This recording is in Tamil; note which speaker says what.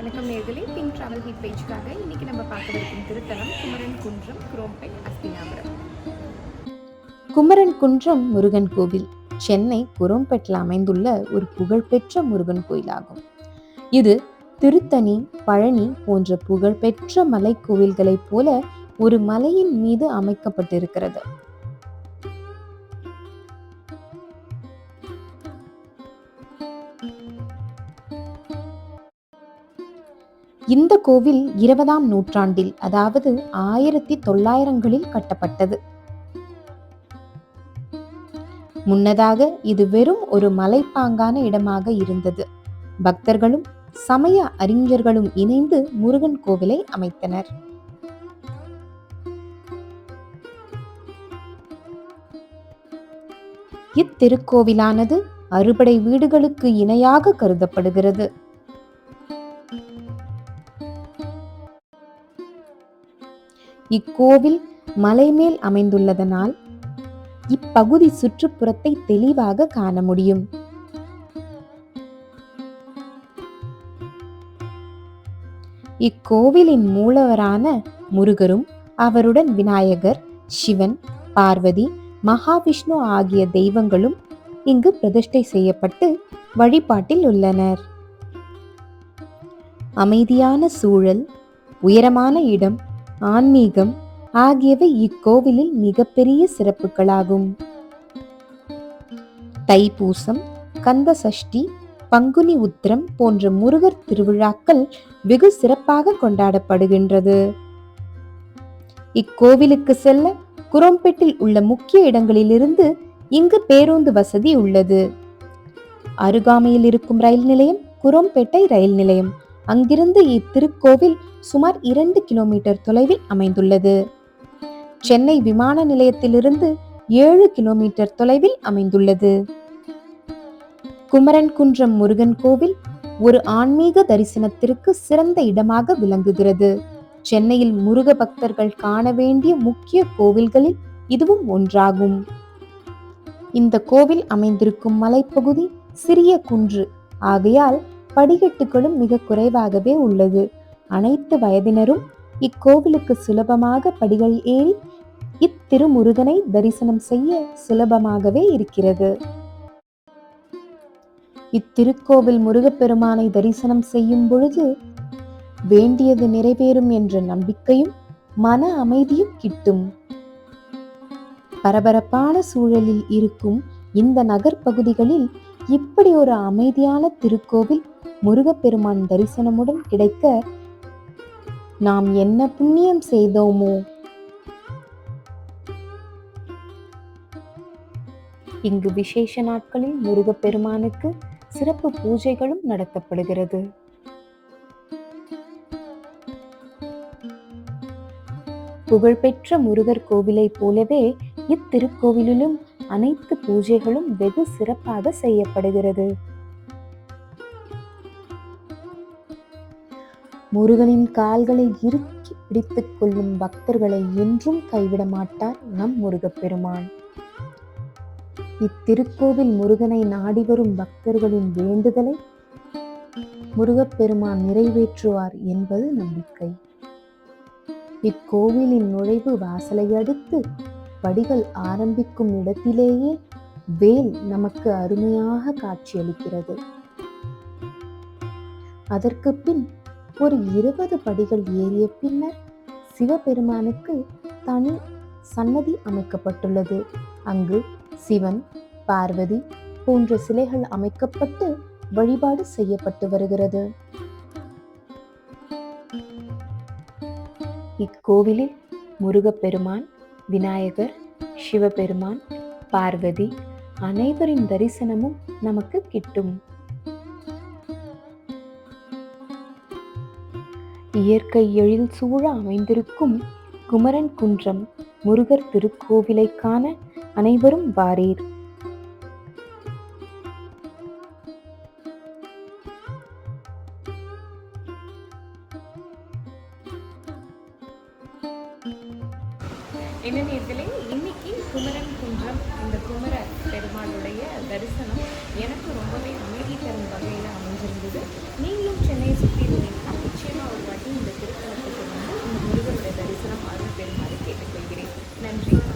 Speaker 1: வணக்கம் நேர்களே, பிங்க் டிராவல் ஹிட் பேஜுக்காக இன்னைக்கு நம்ம பார்க்கவிருக்கும் திருத்தலம் குமரன் குன்றம், குரோம்பேட், அஸ்தினாபுரம்.
Speaker 2: குமரன் குன்றம் முருகன் கோவில் சென்னை குரோம்பேட்டில் அமைந்துள்ள ஒரு புகழ்பெற்ற முருகன் கோயிலாகும். இது திருத்தணி, பழனி போன்ற புகழ்பெற்ற மலை கோவில்களைப் போல ஒரு மலையின் மீது அமைக்கப்பட்டிருக்கிறது. இந்த கோவில் 20ஆம் நூற்றாண்டில், அதாவது 1900களில் கட்டப்பட்டது. முன்னதாக இது வெறும் ஒரு மலைப்பாங்கான இடமாக இருந்தது. பக்தர்களும் சமய அறிஞர்களும் இணைந்து முருகன் கோவிலை அமைத்தனர். இத்திருக்கோவிலானது அறுபடை வீடுகளுக்கு இணையாக கருதப்படுகிறது. இக்கோவில் மலைமேல் அமைந்துள்ளதனால் இப்பகுதி சுற்றுப்புறத்தை தெளிவாக காண முடியும். இக்கோவிலின் மூலவரான முருகரும் அவருடன் விநாயகர், சிவன், பார்வதி, மகாவிஷ்ணு ஆகிய தெய்வங்களும் இங்கு பிரதிஷ்டை செய்யப்பட்டு வழிபாட்டில் உள்ளனர். அமைதியான சூழல், உயரமான இடம், ஆன்மீகம் ஆகியவை இக்கோவிலில் மிகப்பெரிய சிறப்புகளாகும். தைப்பூசம், கந்த சஷ்டி, பங்குனி உத்திரம் போன்ற முருகர் திருவிழாக்கள் வெகு சிறப்பாக கொண்டாடப்படுகின்றது. இக்கோவிலுக்கு செல்ல குரோம்பேட்டில் உள்ள முக்கிய இடங்களிலிருந்து இங்கு பேருந்து வசதி உள்ளது. அருகாமையில் இருக்கும் ரயில் நிலையம் குரோம்பேட்டை ரயில் நிலையம். அங்கிருந்து இத்திருக்கோவில் சுமார் 2 கிலோமீட்டர் தொலைவில் அமைந்துள்ளது. சென்னை விமான நிலையத்திலிருந்து 7 கிலோமீட்டர் தொலைவில் அமைந்துள்ளது. குமரன் குன்றம் முருகன் கோவில் ஒரு ஆன்மீக தரிசனத்திற்கு சிறந்த இடமாக விளங்குகிறது. சென்னையில் முருக பக்தர்கள் காண வேண்டிய முக்கிய கோவில்களில் இதுவும் ஒன்றாகும். இந்த கோவில் அமைந்திருக்கும் மலைப்பகுதி சிறிய குன்று ஆகையால் படிக்கட்டுகளும் மிக குறைவாகவே உள்ளது. அனைத்து வயதினரும் இக்கோவிலுக்கு சுலபமாக படிகள் ஏறி இத்திருமுருகனை தரிசனம் செய்ய சுலபமாகவே இருக்கிறது. இத்திருக்கோவில் முருகப்பெருமானை தரிசனம் செய்யும் பொழுது வேண்டியது நிறைவேறும் என்ற நம்பிக்கையும் மன அமைதியும் கிட்டும். பரபரப்பான சூழலில் இருக்கும் இந்த நகர்பகுதிகளில் இப்படி ஒரு அமைதியான திருக்கோவில் முருகப்பெருமான் தரிசனமுடன் கிடைக்க நாம் என்ன புண்ணியம் செய்தோமோ. இங்கு விசேஷ நாட்களில் முருகப்பெருமானுக்கு சிறப்பு பூஜைகளும் நடத்தப்படுகிறது. புகழ்பெற்ற முருகர் கோவிலை போலவே இத்திருக்கோவிலிலும் அனைத்து பூஜைகளும் வெகு சிறப்பாக செய்யப்படுகிறது. முருகனின் கால்களை இறுக்கி பிடித்துக் கொள்ளும் பக்தர்களை என்றும் கைவிட மாட்டார் நம் முருகப்பெருமான். இத்திருக்கோவில் முருகனை நாடி வரும் பக்தர்களின் வேண்டுதலை முருகப்பெருமான் நிறைவேற்றுவார் என்பது நம்பிக்கை. இக்கோவிலின் நுழைவு வாசலை அடுத்து படிகள் ஆரம்பிக்கும் இடத்திலேயே வேல் நமக்கு அருமையாக காட்சியளிக்கிறது. அதற்கு பின் ஒரு 20 படிகள் ஏறிய பின்னர் சிவபெருமானுக்கு தனி சன்னதி அமைக்கப்பட்டுள்ளது. அங்கு சிவன், பார்வதி போன்ற சிலைகள் அமைக்கப்பட்டு வழிபாடு செய்யப்பட்டு வருகிறது. இக்கோவிலில் முருகப்பெருமான், விநாயகர், சிவபெருமான், பார்வதி, அனைவரின் தரிசனமும் நமக்கு கிட்டும். இயற்கை எழில் சூழ அமைந்திருக்கும் குமரன் குன்றம் முருகர் திருக்கோவிலை காண அனைவரும் வாரீர்.
Speaker 1: என்ன நேர்களே, இன்னைக்கு குமரன் குன்றம் இந்த குமர பெருமாளுடைய தரிசனம் எனக்கு ரொம்பவே அமைதி தரும் வகையில் அமைஞ்சிருந்தது. நீங்களும் சென்னையை சுற்றி இருந்தீங்கன்னா நிச்சயமாக ஒரு வாட்டி இந்த திருத்தலத்துக்கு வந்து இந்த முருகனுடைய தரிசனம் அருள் பெருமாறு கேட்டுக்கொள்கிறேன். நன்றி.